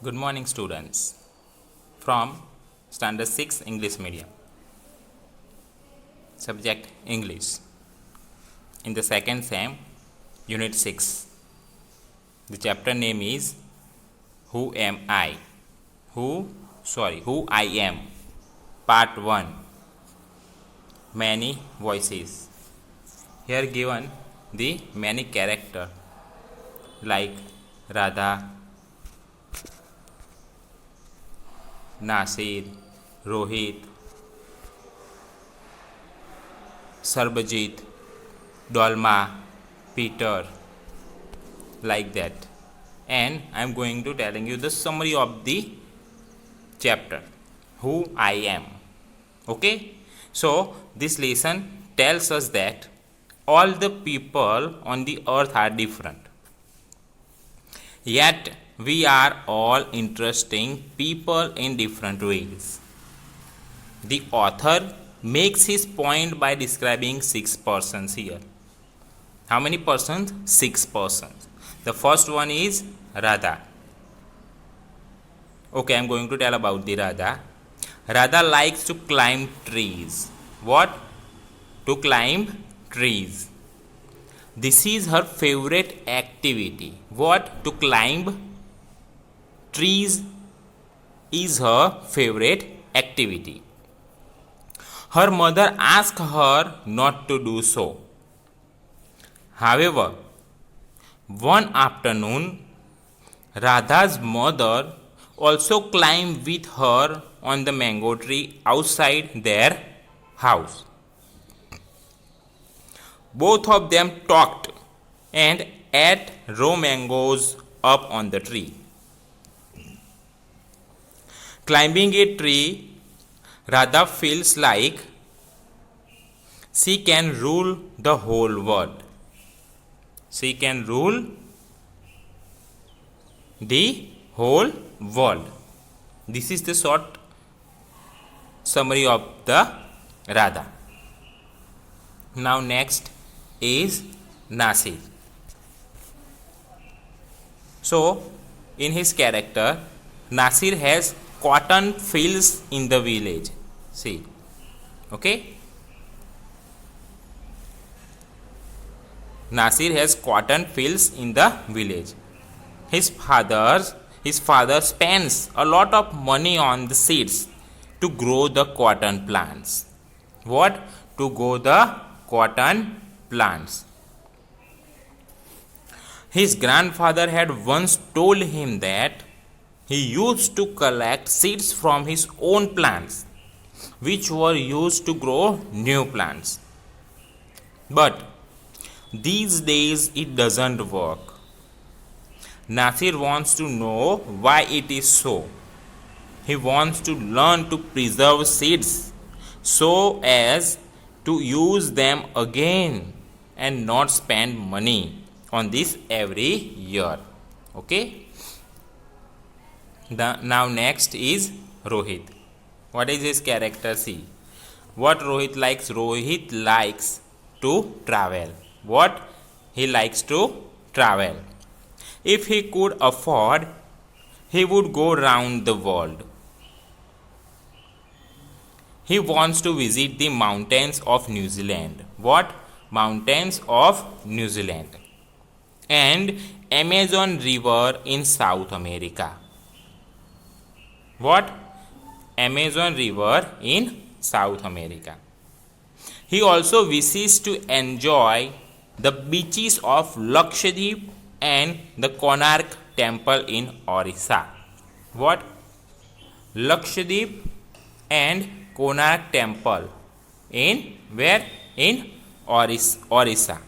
Good morning, students from Standard 6 English Medium. Subject English. In the second sem, Unit 6. The chapter name is Who Am I? Who I Am. Part 1. Many voices. Here given the many character like Radha, Nasir, Rohit, Sarbajit, Dolma, Peter, like that. And I am going to telling you the summary of the chapter, Who I Am. Okay? So, this lesson tells us that all the people on the earth are different. Yet, we are all interesting people in different ways. The author makes his point by describing 6 persons here. How many persons? 6 persons. The first one is Radha. Okay, I am going to tell about the Radha. Radha likes to climb trees. What? To climb trees. This is her favorite activity. What? To climb trees is her favorite activity. Her mother asked her not to do so. However, one afternoon, Radha's mother also climbed with her on the mango tree outside their house. Both of them talked and ate raw mangoes up on the tree. Climbing a tree, Radha feels like she can rule the whole world. She can rule the whole world. This is the short summary of the Radha. Now next is Nasir. So, in his character, Nasir has cotton fields in the village. See, okay? Nasir has cotton fields in the village. His father spends a lot of money on the seeds to grow the cotton plants. What? To grow the cotton plants. His grandfather had once told him that he used to collect seeds from his own plants, which were used to grow new plants. But these days it doesn't work. Nasir wants to know why it is so. He wants to learn to preserve seeds so as to use them again and not spend money on this every year. Okay? Now next is Rohit. What is his character? See. What Rohit likes? Rohit likes to travel. What? He likes to travel. If he could afford, he would go round the world. He wants to visit the mountains of New Zealand. What? Mountains of New Zealand. And Amazon River in South America. What? Amazon River in South America. He also wishes to enjoy the beaches of Lakshadweep and the Konark Temple in Orissa. What? Lakshadweep and Konark Temple in where? In Orissa.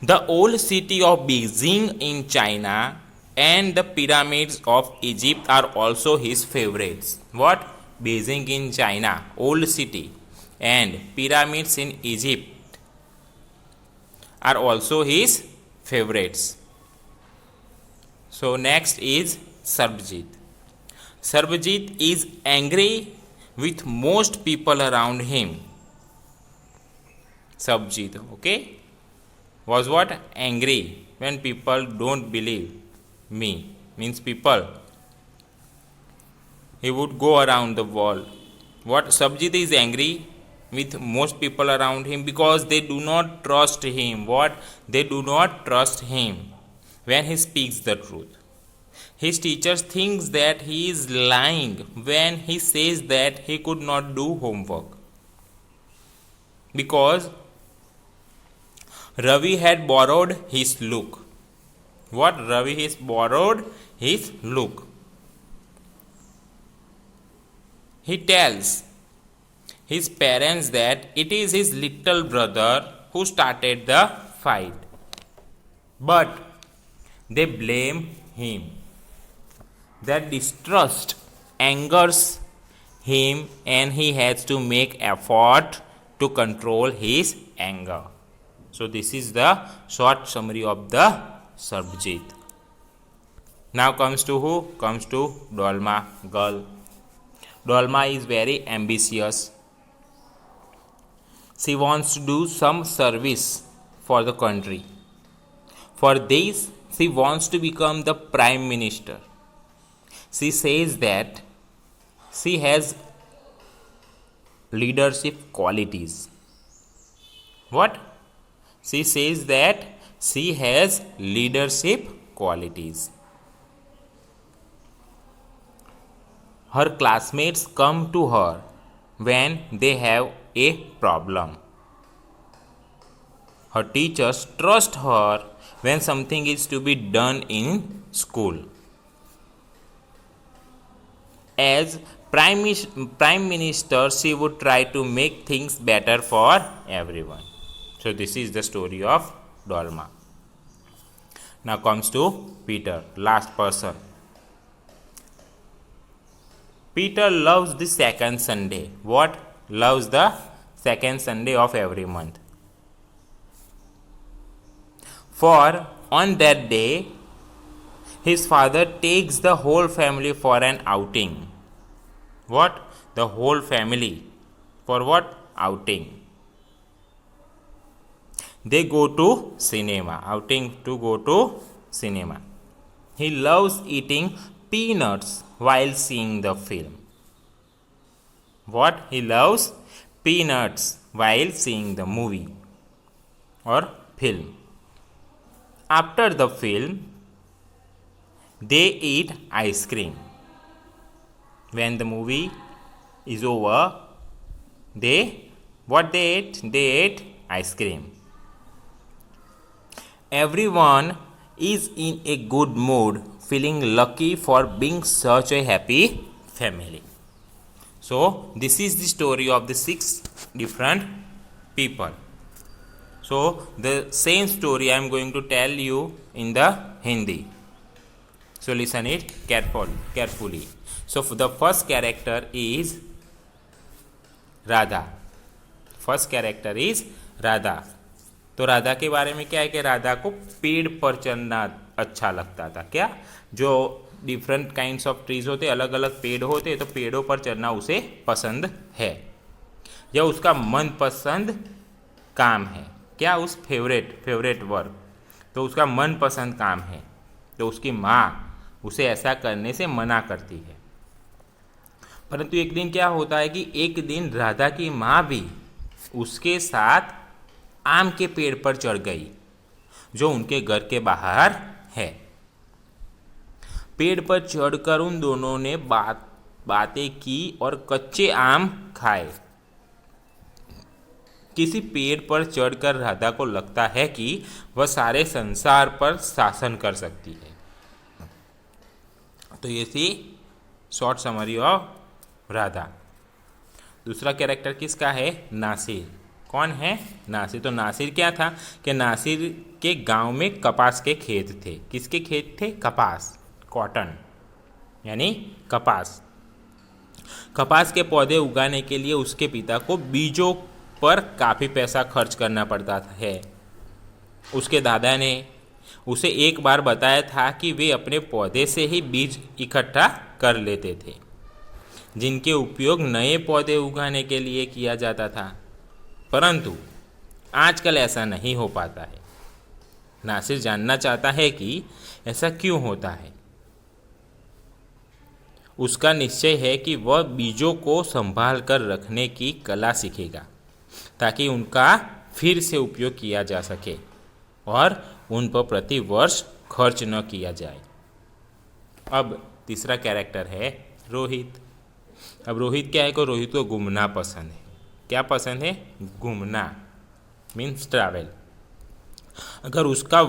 The old city of Beijing in China and the pyramids of Egypt are also his favorites. What? Beijing in China, old city, and pyramids in Egypt are also his favorites. So next is Sarbajit. Sarbajit is angry with most people around him. Sarbajit, okay, was what? Angry when people don't believe me, means people He would go around the world. What Sabjit is angry with most people around him because they do not trust him. What? They do not trust him when he speaks the truth. His teachers thinks that he is lying when he says that he could not do homework because Ravi had borrowed his look. What? Ravi has borrowed his look. He tells his parents that it is his little brother who started the fight, but they blame him. That distrust angers him and he has to make effort to control his anger. So this is the short summary of the Sarabjit. Now comes to who? Comes to Dolma girl. Dolma is very ambitious. She wants to do some service for the country. For this, she wants to become the Prime Minister. She says that she has leadership qualities. What? She says that she has leadership qualities. Her classmates come to her when they have a problem. Her teachers trust her when something is to be done in school. As Prime Minister, she would try to make things better for everyone. So this is the story of Dolma. Now comes to Peter, last person. Peter loves the second Sunday. What? Loves the second Sunday of every month. For on that day, his father takes the whole family for an outing. What? The whole family. For what? Outing. They go to cinema. Outing to go to cinema. He loves eating peanuts while seeing the film. What? He loves peanuts while seeing the movie or film. After the film, they eat ice cream. When the movie is over, they ate? They ate ice cream. Everyone is in a good mood, feeling lucky for being such a happy family. So this is the story of the 6 different people. So the same story I am going to tell you in the Hindi. So listen it carefully. So the first character is Radha. First character is Radha. तो राधा के बारे में क्या है कि राधा को पेड़ पर चढ़ना अच्छा लगता था. क्या? जो डिफरेंट काइंड्स ऑफ ट्रीज होते, अलग अलग पेड़ होते, तो पेड़ों पर चढ़ना उसे पसंद है. यह उसका मनपसंद काम है. क्या? उस फेवरेट वर्क. तो उसका मनपसंद काम है. तो उसकी माँ उसे ऐसा करने से मना करती है. परंतु एक दिन क्या होता है कि एक दिन राधा की माँ भी उसके साथ आम के पेड़ पर चढ़ गई जो उनके घर के बाहर है. पेड़ पर चढ़कर उन दोनों ने बातें की और कच्चे आम खाए. किसी पेड़ पर चढ़कर राधा को लगता है कि वह सारे संसार पर शासन कर सकती है. तो ये थी शॉर्ट समरी ऑफ राधा. दूसरा कैरेक्टर किसका है? नासिर. कौन है? नासिर. तो नासिर क्या था कि नासिर के गांव में कपास के खेत थे. किसके खेत थे? कपास, कॉटन यानी कपास. कपास के पौधे उगाने के लिए उसके पिता को बीजों पर काफ़ी पैसा खर्च करना पड़ता है. उसके दादा ने उसे एक बार बताया था कि वे अपने पौधे से ही बीज इकट्ठा कर लेते थे जिनके उपयोग नए पौधे उगाने के लिए किया जाता था. परंतु आजकल ऐसा नहीं हो पाता है. नासिर जानना चाहता है कि ऐसा क्यों होता है उसका निश्चय है कि वह बीजों को संभाल कर रखने की कला सीखेगा ताकि उनका फिर से उपयोग किया जा सके और उन पर प्रति वर्ष खर्च न किया जाए। अब तीसरा कैरेक्टर है रोहित। अब रोहित क्या है कि रोहित को घूमना पसंद है। क्या पसंद है? घूमना, मीन्स ट्रैवल। अगर उसका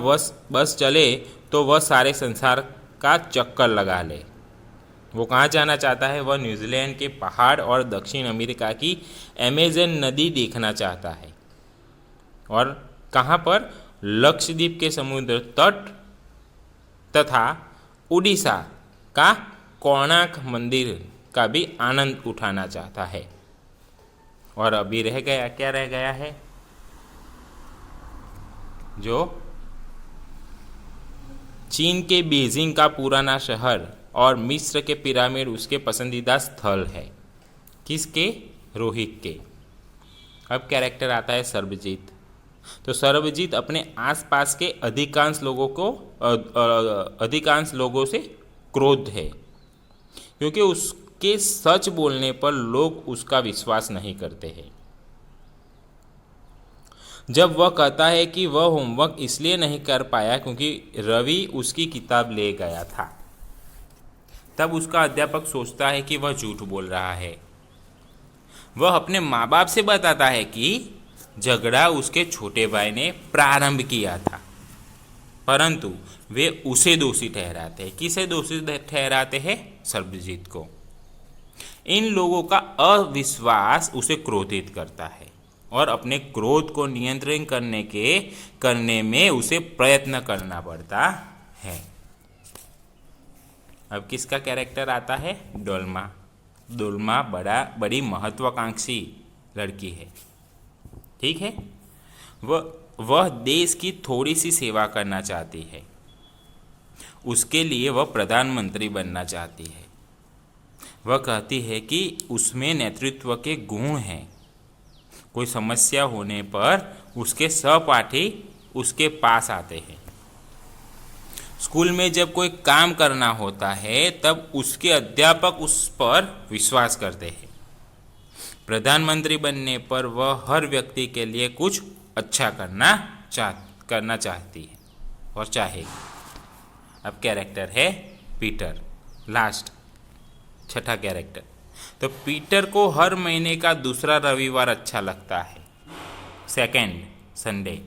बस चले तो वह सारे संसार का चक्कर लगा ले। वो कहाँ जाना चाहता है? वह न्यूजीलैंड के पहाड़ और दक्षिण अमेरिका की अमेजन नदी देखना चाहता है। और कहाँ पर? लक्षद्वीप के समुद्र तट तथा उड़ीसा का कोणार्क मंदिर का भी आनंद उठाना चाहता है। और अभी क्या रह गया है? जो चीन के बीजिंग का पुराना शहर और मिस्र के पिरामिड उसके पसंदीदा स्थल है। किसके? रोहित के। अब कैरेक्टर आता है सर्वजीत। तो सर्वजीत अपने आसपास के अधिकांश लोगों से क्रोध है क्योंकि उसके सच बोलने पर लोग उसका विश्वास नहीं करते हैं। जब वह कहता है कि वह होमवर्क इसलिए नहीं कर पाया क्योंकि रवि उसकी किताब ले गया था, तब उसका अध्यापक सोचता है कि वह झूठ बोल रहा है। वह अपने माँ बाप से बताता है कि झगड़ा उसके छोटे भाई ने प्रारंभ किया था, परंतु वे उसे दोषी ठहराते हैं। किसे दोषी ठहराते हैं? सर्वजीत को। इन लोगों का अविश्वास उसे क्रोधित करता है और अपने क्रोध को नियंत्रण करने में उसे प्रयत्न करना पड़ता है। अब किसका कैरेक्टर आता है? डोल्मा। डोल्मा बड़ी महत्वाकांक्षी लड़की है। ठीक है। वह देश की थोड़ी सी सेवा करना चाहती है। उसके लिए वह प्रधानमंत्री बनना चाहती है। वह कहती है कि उसमें नेतृत्व के गुण हैं। कोई समस्या होने पर उसके सहपाठी उसके पास आते हैं। स्कूल में जब कोई काम करना होता है तब उसके अध्यापक उस पर विश्वास करते हैं। प्रधानमंत्री बनने पर वह हर व्यक्ति के लिए कुछ अच्छा करना चाहती है और चाहेगी। अब कैरेक्टर है पीटर, लास्ट छठा कैरेक्टर। तो पीटर को हर महीने का दूसरा रविवार अच्छा लगता है, सेकेंड संडे।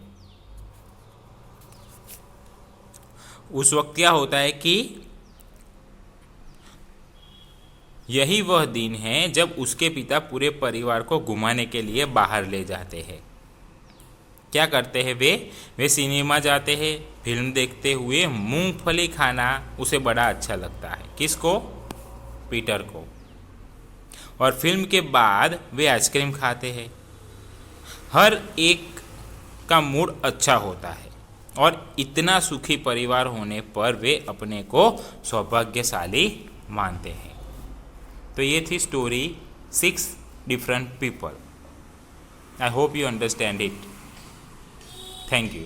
उस वक्त क्या होता है कि यही वह दिन है जब उसके पिता पूरे परिवार को घुमाने के लिए बाहर ले जाते हैं। क्या करते हैं वे सिनेमा जाते हैं। फिल्म देखते हुए मूंगफली खाना उसे बड़ा अच्छा लगता है। किसको? पीटर को। और फिल्म के बाद वे आइसक्रीम खाते हैं। हर एक का मूड अच्छा होता है और इतना सुखी परिवार होने पर वे अपने को सौभाग्यशाली मानते हैं। तो ये थी story 6 different people. I hope you understand it. Thank you.